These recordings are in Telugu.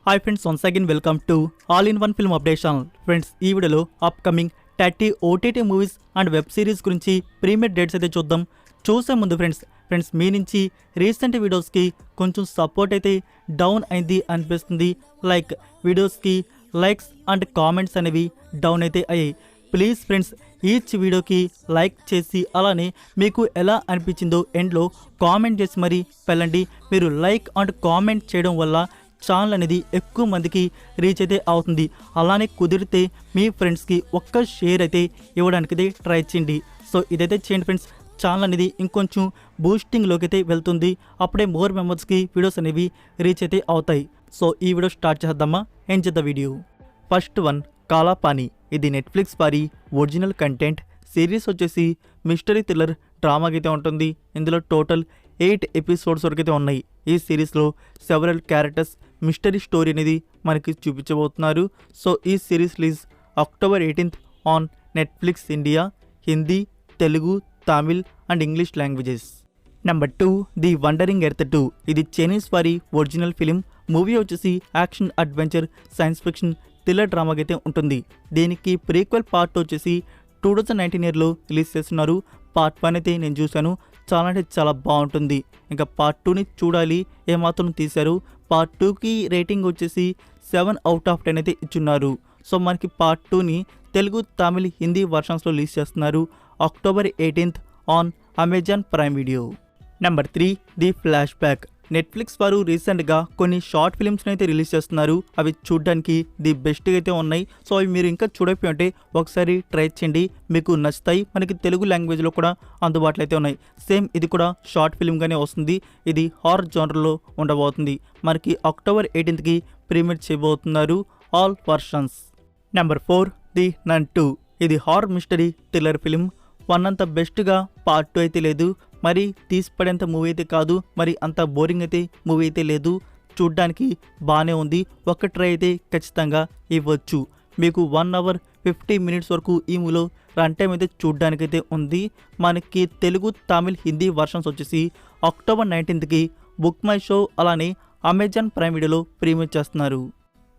Hi friends, once again welcome to all in one film update channel. Friends, ఈ వీడియోలో upcoming 30 OTT movies and web series గురించి ప్రీమియర్ డేట్స్ అయితే చూద్దాం. చూసే ముందు ఫ్రెండ్స్ మీ నుంచి రీసెంట్ వీడియోస్కి కొంచెం సపోర్ట్ అయితే డౌన్ అయింది అనిపిస్తుంది. లైక్ వీడియోస్కి లైక్స్ అండ్ కామెంట్స్ అనేవి డౌన్ అయితే అయ్యాయి. ప్లీజ్ ఫ్రెండ్స్, ఈచ్ వీడియోకి లైక్ చేసి అలానే మీకు ఎలా అనిపించిందో ఎండ్లో కామెంట్ చేసి మరీ వెళ్ళండి. మీరు లైక్ అండ్ కామెంట్ చేయడం వల్ల ఛానల్ అనేది ఎక్కువ మందికి రీచ్ అయితే అవుతుంది. అలానే కుదిరితే మీ ఫ్రెండ్స్కి ఒక్క షేర్ అయితే ఇవ్వడానికి ట్రై చేయండి. సో ఇదైతే చేయండి ఫ్రెండ్స్. ఛానల్ అనేది ఇంకొంచెం బూస్టింగ్లోకి అయితే వెళ్తుంది. అప్పుడే మోర్ మెంబర్స్కి వీడియోస్ అనేవి రీచ్ అయితే అవుతాయి. సో ఈ వీడియో స్టార్ట్ చేద్దామా? Enjoy the video. First one, Kalapani. ఇది నెట్ఫ్లిక్స్ వారి ఒరిజినల్ కంటెంట్. సిరీస్ వచ్చేసి మిస్టరీ థ్రిల్లర్ డ్రామాకి అయితే ఉంటుంది. ఇందులో టోటల్ 8 ఎపిసోడ్స్ వరకు అయితే ఉన్నాయి. ఈ సిరీస్లో సెవరల్ క్యారెక్టర్స్ మిస్టరీ స్టోరీ అనేది మనకి చూపించబోతున్నారు. సో ఈ series release October 18th on Netflix India, Hindi, Telugu, Tamil and English languages. Number 2, the wandering earth 2. ఇది చైనీస్ వారి ఒరిజినల్ ఫిలిం. మూవీ వచ్చేసి action, adventure, science fiction, thriller డ్రామాకి అయితే ఉంటుంది. దీనికి ప్రీక్వెల్ పార్ట్ వచ్చేసి 2019 ఇయర్లో రిలీజ్ చేస్తున్నారు. పార్ట్ 1 అయితే నేను చూశాను, చాలా అంటే చాలా బాగుంటుంది. ఇంకా పార్ట్ 2ని చూడాలి ఏమాత్రం తీశారు. పార్ట్ 2కి రేటింగ్ వచ్చేసి 7/10 అయితే ఇచ్చున్నారు. సో మనకి పార్ట్ 2ని తెలుగు, తమిళ్, హిందీ వర్షన్స్లో రిలీజ్ చేస్తున్నారు. October 18th on Amazon prime video. Number 3, the flash back. Netflix వారు రీసెంట్గా కొన్ని షార్ట్ ఫిల్మ్స్ని అయితే రిలీజ్ చేస్తున్నారు. అవి చూడడానికి ది బెస్ట్గా అయితే ఉన్నాయి. సో అవి మీరు ఇంకా చూడకపోయి ఉంటే ఒకసారి ట్రై చేయండి, మీకు నచ్చుతాయి. మనకి తెలుగు లాంగ్వేజ్లో కూడా అందుబాటులో అయితే ఉన్నాయి. సేమ్ ఇది కూడా షార్ట్ ఫిల్మ్గానే వస్తుంది. ఇది హారర్ జోనర్లో ఉండబోతుంది. మనకి October 18th ప్రీమియర్ చేయబోతున్నారు ఆల్ వర్షన్స్. నెంబర్ 4, ది నన్ 2. ఇది హారర్ మిస్టరీ థ్రిల్లర్ ఫిలిం. 1 అంత బెస్ట్గా పార్ట్ 2 అయితే లేదు. మరి తీసిపడేంత మూవీ అయితే కాదు, మరి అంత బోరింగ్ అయితే మూవీ అయితే లేదు. చూడ్డానికి బాగానే ఉంది. ఒక ట్రై అయితే ఖచ్చితంగా ఇవ్వచ్చు. మీకు 1 hour 50 minutes వరకు ఈ మూవీలో రన్ టైం అయితే చూడ్డానికైతే ఉంది. మనకి తెలుగు, తమిళ్, హిందీ వర్షన్స్ వచ్చేసి October 19th book my show అలానే అమెజాన్ ప్రైమ్ వీడియోలో ప్రీమియర్ చేస్తున్నారు.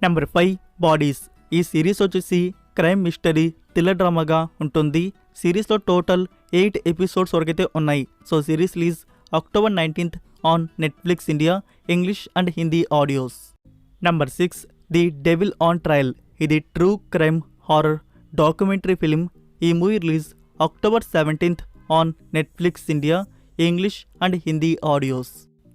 Number 5, bodies. ఈ సిరీస్ వచ్చేసి క్రైమ్, మిస్టరీ, థ్రిల్లర్ డ్రామాగా ఉంటుంది. సిరీస్లో టోటల్ 8 ఎపిసోడ్స్ వరకైతే ఉన్నాయి. So series release October 19th on Netflix India, English and Hindi audios. Number 6, the devil on trial. ఇది true crime horror documentary film. ఈ movie release October 17th on Netflix India, English and Hindi audios.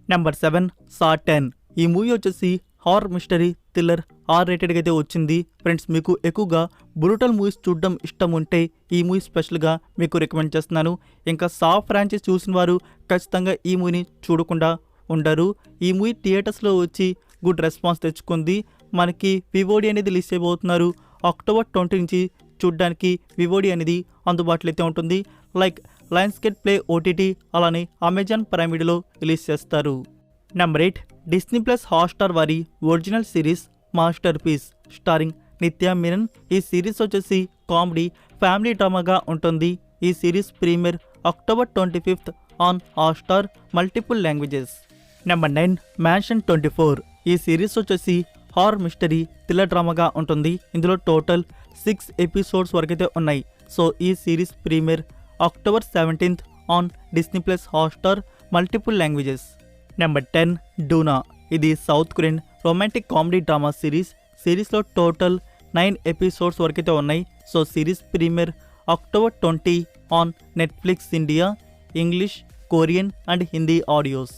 Number 7, సా 10. ఈ మూవీ వచ్చేసి హారర్ మిస్టరీ థ్రిల్లర్ R-rated అయితే వచ్చింది. ఫ్రెండ్స్, మీకు ఎక్కువగా బ్రూటల్ మూవీస్ చూడడం ఇష్టం ఉంటే ఈ మూవీ స్పెషల్గా మీకు రికమెండ్ చేస్తున్నాను. ఇంకా సా ఫ్రాంచైజ్ చూసిన వారు ఖచ్చితంగా ఈ మూవీని చూడకుండా ఉండరు. ఈ మూవీ థియేటర్స్లో వచ్చి గుడ్ రెస్పాన్స్ తెచ్చుకుంది. మనకి వివోడి అనేది రిలీజ్ చేయబోతున్నారు. October 20 నుంచి చూడడానికి వివోడి అనేది అందుబాటులో అయితే ఉంటుంది. Like Lionsgate Play OTT అలానే అమెజాన్ ప్రైమ్ వీడియోలో రిలీజ్ చేస్తారు. నెంబర్ 8, డిస్నీ ప్లస్ హాట్స్టార్ వారి original series Masterpeace starring Nithya Menen. ఈ సిరీస్ వచ్చేసి కామెడీ ఫ్యామిలీ డ్రామాగా ఉంటుంది. ఈ series premiere October 25th on Hotstar multiple languages. Number 9, mansion 24. ఈ సిరీస్ వచ్చేసి హారర్ మిస్టరీ థ్రిల్లర్ డ్రామాగా ఉంటుంది. ఇందులో టోటల్ 6 ఎపిసోడ్స్ వరకైతే ఉన్నాయి. సో ఈ series premiere October 17th on Disney plus Hotstar multiple languages. Number 10, Doona. ఇది south Korean romantic comedy drama series. సిరీస్లో టోటల్ 9 ఎపిసోడ్స్ వరకైతే ఉన్నాయి. So series premiere October 20 on Netflix India, English, Korean and Hindi audios.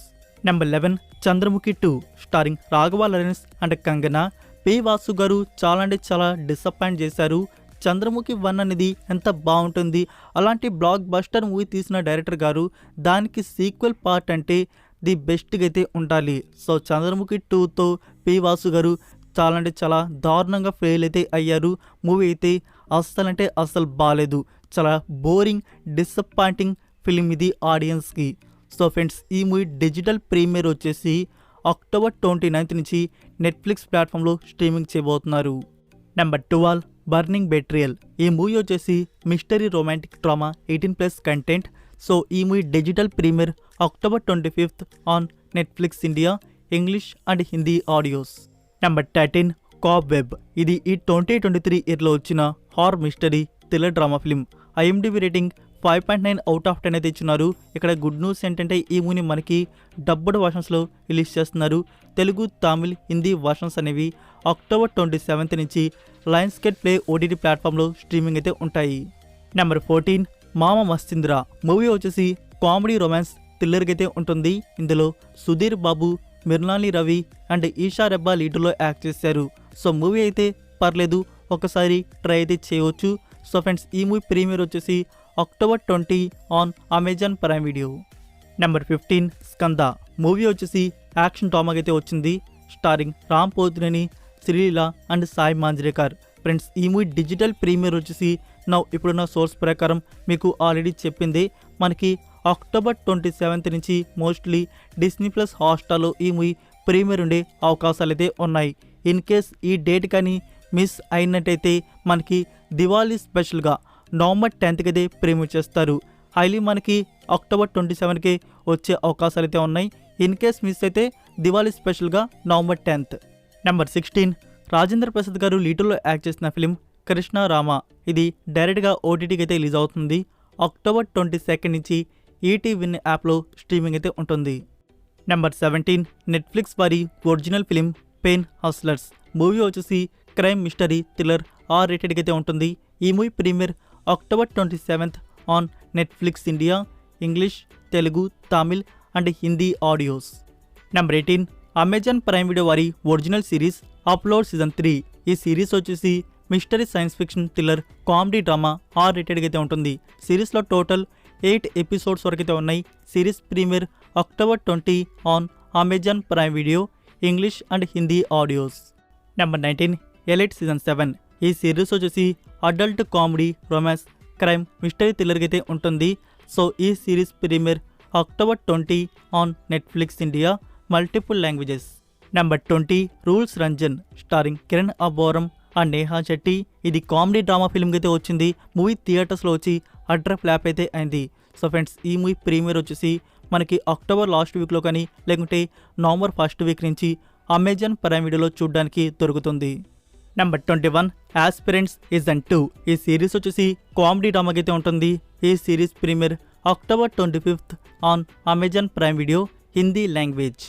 Number 11, Chandramukhi 2 starring Raghava Lawrence and Kangana. P Vasu గారు చాలా అంటే చాలా డిసప్పాయింట్ చేశారు. చంద్రముఖి 1 అనేది ఎంత బాగుంటుంది, అలాంటి బ్లాక్ బస్టర్ మూవీ తీసిన డైరెక్టర్ గారు దానికి సీక్వెల్ పార్ట్ అంటే ది బెస్ట్గా అయితే ఉండాలి. సో చంద్రముఖి 2తో పి వాసు గారు చాలా అంటే చాలా దారుణంగా ఫెయిల్ అయితే అయ్యారు. మూవీ అయితే అస్సలంటే అస్సలు బాగాలేదు. చాలా బోరింగ్ డిసప్పాయింటింగ్ ఫిలిం ఇది ఆడియన్స్కి. సో ఫ్రెండ్స్, ఈ మూవీ డిజిటల్ ప్రీమియర్ వచ్చేసి October 29th నుంచి నెట్ఫ్లిక్స్ ప్లాట్ఫామ్లో స్ట్రీమింగ్ చేయబోతున్నారు. Number 12, burning betrayal. ఈ మూవీ వచ్చేసి mystery romantic drama 18+ content. So ఈ movie digital premiere October 25th on Netflix India, English and Hindi audios. Number 13 Cobweb. ఇది ఈ 2023 ఇయర్లో వచ్చిన horror mystery thriller drama film. IMDb rating 5.9 out of 10 అయితే ఇచ్చున్నారు. ఇక్కడ గుడ్ న్యూస్ ఏంటంటే ఈ మూవీని మనకి డబ్బుడ్ వర్షన్స్లో రిలీజ్ చేస్తున్నారు. తెలుగు, తమిళ్, హిందీ వర్షన్స్ అనేవి అక్టోబర్ 27 నుంచి లయన్స్ గేట్ ప్లే ఓటీటీ ప్లాట్ఫామ్లో స్ట్రీమింగ్ అయితే ఉంటాయి. నెంబర్ 14 మామ మస్తీంద్ర. మూవీ వచ్చేసి కామెడీ రొమాన్స్ థ్రిల్లర్గా అయితే ఉంటుంది. ఇందులో సుధీర్ బాబు, మిర్నాలి రవి అండ్ ఈషా రెబ్బా లీడర్లో యాక్ట్ చేశారు. సో మూవీ అయితే పర్లేదు, ఒకసారి ట్రై అయితే చేయవచ్చు. సో ఫ్రెండ్స్, ఈ మూవీ ప్రీమియర్ వచ్చేసి October 20 on Amazon prime video. Number 15 Skanda. Movie వచ్చేసి యాక్షన్ డ్రామాగా అయితే వచ్చింది. Starring Ram Pothineni, Sreeleela and Sai Manjrekar. Friends, ఈ మూవీ డిజిటల్ ప్రీమియర్ వచ్చేసి ఇప్పుడున్న సోర్స్ ప్రకారం మీకు ఆల్రెడీ చెప్పింది, మనకి అక్టోబర్ 27 నుంచి మోస్ట్లీ డిస్నీ ప్లస్ హాట్స్టార్లో ఈ మూవీ ప్రీమియర్ ఉండే అవకాశాలు అయితే ఉన్నాయి. ఇన్ కేస్ ఈ డేట్ కానీ మిస్ అయినట్టయితే మనకి దివాళీ స్పెషల్గా నవంబర్ 10th అయితే ప్రీమియర్ చేస్తారు. హైలీ మనకి అక్టోబర్ 27కి వచ్చే అవకాశాలు అయితే ఉన్నాయి. ఇన్ కేస్ మిస్ అయితే దివాళీ స్పెషల్గా November 10th. Number 16 Rajendra Prasad గారు లీడర్లో యాక్ట్ చేసిన ఫిలిం కృష్ణ రామ. ఇది డైరెక్ట్గా ఓటీటీకి అయితే రిలీజ్ అవుతుంది. అక్టోబర్ 22 నుంచి ఈటీవిన్ యాప్లో స్ట్రీమింగ్ అయితే ఉంటుంది. నెంబర్ 17 నెట్ఫ్లిక్స్ వారి original film pain hustlers. Movie వచ్చేసి క్రైమ్ మిస్టరీ థ్రిల్లర్ ఆర్ రేటెడ్గా అయితే ఉంటుంది. ఈ movie premiere October 27 on Netflix India, English, Telugu, Tamil and Hindi audios. Number 18 Amazon prime Video వారి ఒరిజినల్ సిరీస్ అప్లోడ్ సీజన్ 3. ఈ సిరీస్ వచ్చేసి mystery science fiction thriller comedy drama R రేటెడ్గా అయితే ఉంటుంది. సిరీస్లో టోటల్ 8 ఎపిసోడ్స్ వరకు అయితే ఉన్నాయి. Series premiere October 20 on Amazon prime Video, English and Hindi audios. Number 19 Elite season 7. ఈ సిరీస్ వచ్చేసి adult comedy romance crime mystery థ్రిల్లర్గా అయితే ఉంటుంది. సో ఈ series premiere October 20 on Netflix India, multiple languages. Number 20 rules Ranjann starring Kiran Abbavaram and Neha Shetty. ఇది కామెడీ డ్రామా ఫిల్మ్కి అయితే వచ్చింది. మూవీ థియేటర్స్లో వచ్చి అడ్ర ఫ్లాప్ అయితే అయింది. సో ఫ్రెండ్స్, ఈ మూవీ ప్రీమియర్ వచ్చేసి మనకి అక్టోబర్ లాస్ట్ వీక్లో కానీ లేకుంటే నవంబర్ ఫస్ట్ వీక్ నుంచి అమెజాన్ ప్రైమ్ వీడియోలో చూడడానికి దొరుకుతుంది. Number 21 aspirants season 2. ఈ సిరీస్ వచ్చేసి కామెడీ డ్రామాకి అయితే ఉంటుంది. ఈ series premiere October 25 on Amazon prime video, Hindi language.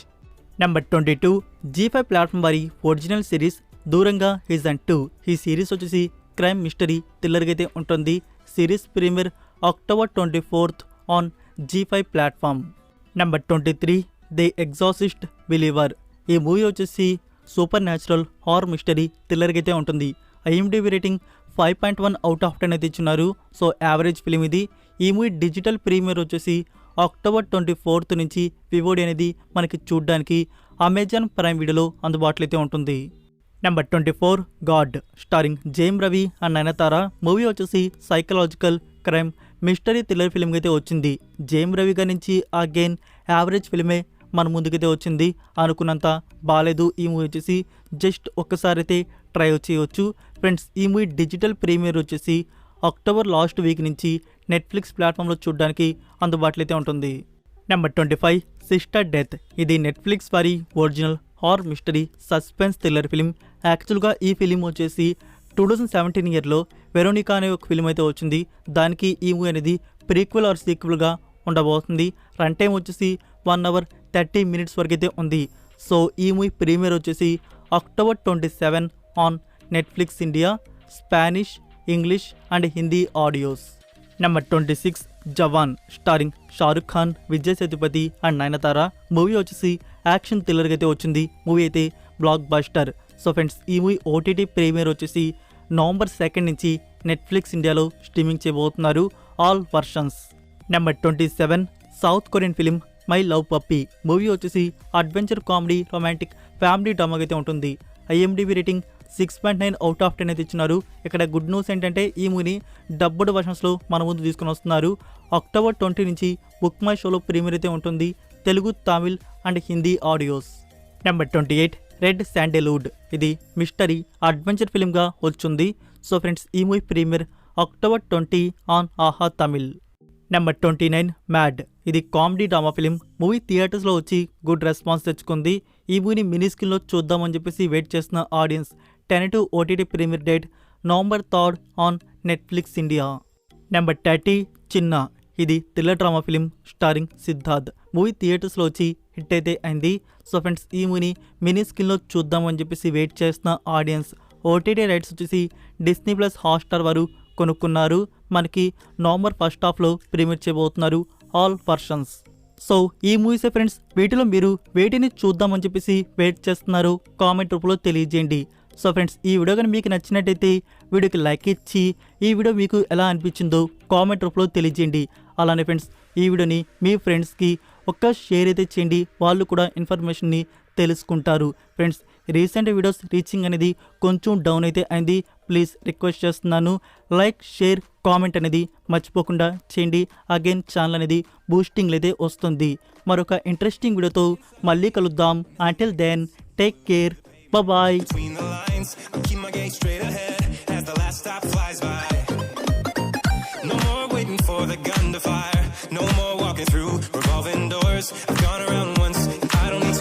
Number 22 G5 platform వారి ఒరిజినల్ సిరీస్ దూరంగా సీజన్ 2. ఈ సిరీస్ వచ్చేసి క్రైమ్ మిస్టరీ థ్రిల్లర్గా అయితే ఉంటుంది. Series premiere October 24 on G5 platform. Number 23 the exorcist believer. ఈ మూవీ వచ్చేసి సూపర్ న్యాచురల్ హారర్ మిస్టరీ థ్రిల్లర్గా అయితే ఉంటుంది. ఐఎండిబి రేటింగ్ 5.1 అవుట్ ఆఫ్ 10 అయితే ఇచ్చున్నారు. సో యావరేజ్ ఫిలిం ఇది. ఈ మూవీ డిజిటల్ ప్రీమియర్ వచ్చేసి అక్టోబర్ 24 నుంచి వివోడి అనేది మనకి చూడడానికి అమెజాన్ ప్రైమ్ వీడియోలో అందుబాటులో అయితే ఉంటుంది. Number 24 God starring జేమ్ Ravi and Nayanthara. Movie వచ్చేసి సైకలాజికల్ క్రైమ్ మిస్టరీ థ్రిల్లర్ ఫిల్మ్కి అయితే వచ్చింది. జేమ్ రవి గారి నుంచి అగైన్ యావరేజ్ ఫిల్మే మన ముందుకైతే వచ్చింది. అనుకున్నంత బాగాలేదు. ఈ మూవీ వచ్చేసి జస్ట్ ఒక్కసారి అయితే ట్రై చేయవచ్చు. ఫ్రెండ్స్, ఈ మూవీ డిజిటల్ ప్రీమియర్ వచ్చేసి అక్టోబర్ లాస్ట్ వీక్ నుంచి నెట్ఫ్లిక్స్ ప్లాట్ఫామ్లో చూడడానికి అందుబాటులో అయితే ఉంటుంది. Number 25 sister death. ఇది నెట్ఫ్లిక్స్ వారి original horror mystery suspense thriller film. యాక్చువల్గా ఈ ఫిలిం వచ్చేసి 2017 ఇయర్లో వెరోనికా అనే ఒక ఫిలిం అయితే వచ్చింది. దానికి ఈ మూవీ అనేది ప్రీక్వెల్ ఆర్ సీక్వెల్గా ఉండబోతుంది. రన్ టైం వచ్చేసి 1 hour 30 minutes వరకు అయితే ఉంది. సో ఈ మూవీ ప్రీమియర్ వచ్చేసి October 27 on Netflix India, Spanish, English and Hindi audios. Number 26 Jawan starring Shahrukh Khan, Vijay Sethupathi and Nayanthara. Movie వచ్చేసి యాక్షన్ థ్రిల్లర్గా అయితే వచ్చింది. మూవీ అయితే బ్లాక్ బస్టర్. సో ఫ్రెండ్స్, ఈ మూవీ ఓటీటీ ప్రీమియర్ వచ్చేసి నవంబర్ 2 నుంచి నెట్ఫ్లిక్స్ ఇండియాలో స్ట్రీమింగ్ చేయబోతున్నారు all versions. Number 27 south Korean film my love puppy. Movie వచ్చేసి అడ్వెంచర్ కామెడీ రొమాంటిక్ ఫ్యామిలీ డ్రామాగా అయితే ఉంటుంది. ఐఎండిబి రేటింగ్ 6.9 అవుట్ ఆఫ్ 10 అయితే ఇచ్చినారు. ఇక్కడ గుడ్ న్యూస్ ఏంటంటే ఈ మూవీని డబ్బుడ్ వర్షన్స్లో మన ముందు తీసుకుని వస్తున్నారు. అక్టోబర్ 20 నుంచి బుక్ మై షోలో ప్రీమియర్ అయితే ఉంటుంది. Telugu, Tamil and Hindi audios. Number 28 red sandalwood. ఇది మిస్టరీ అడ్వెంచర్ ఫిలింగా వచ్చింది. సో ఫ్రెండ్స్, ఈ movie premiere October 20 on Aha Tamil. Number 29 mad. ఇది కామెడీ డ్రామా ఫిలిం. మూవీ థియేటర్స్లో వచ్చి గుడ్ రెస్పాన్స్ తెచ్చుకుంది. ఈ మూవీని మినీ స్క్రీన్లో చూద్దామని చెప్పేసి వెయిట్ చేస్తున్న audience. Tenet OTT premiere date November 3 on Netflix India. Number 30 Chinna. ఇది thriller drama film starring Siddharth. Movie థియేటర్స్లో వచ్చి హిట్ అయితే అయింది. సో ఫ్రెండ్స్ ఈ మూవీని మినీ స్క్రీన్లో చూద్దామని చెప్పేసి వెయిట్ చేస్తున్న ఆడియన్స్. ఓటీటీ రైట్స్ వచ్చేసి డిస్నీ ప్లస్ హాట్స్టార్ వారు కొనుక్కున్నారు. మనకి నవంబర్ 1 ప్రీమియర్ చేయబోతున్నారు ఆల్ వర్షన్స్. సో ఈ మూవీసే ఫ్రెండ్స్. వీటిలో మీరు వేటిని చూద్దామని చెప్పేసి వెయిట్ చేస్తున్నారు కామెంట్ రూపంలో తెలియజేయండి. సో ఫ్రెండ్స్ ఈ వీడియో కానీ మీకు నచ్చినట్టయితే వీడియోకి లైక్ ఇచ్చి ఈ వీడియో మీకు ఎలా అనిపించిందో కామెంట్ రూపంలో తెలియజేయండి. అలానే ఫ్రెండ్స్ ఈ వీడియోని మీ ఫ్రెండ్స్కి ఒక్క షేర్ అయితే చేయండి. వాళ్ళు కూడా ఇన్ఫర్మేషన్ని తెలుసుకుంటారు. ఫ్రెండ్స్ రీసెంట్ వీడియోస్ రీచింగ్ అనేది కొంచెం డౌన్ అయితే అయింది. ప్లీజ్ రిక్వెస్ట్ చేస్తున్నాను. లైక్ షేర్ కామెంట్ అనేది మర్చిపోకుండా చేయండి. అగైన్ ఛానల్ అనేది బూస్టింగ్ అయితే వస్తుంది. మరొక ఇంట్రెస్టింగ్ వీడియోతో మళ్ళీ కలుద్దాం. Until then take care. Bye-bye. Between the lines, I keep my gaze straight ahead as the last stop flies by. No more waiting for the gun to fire. No more walking through revolving doors.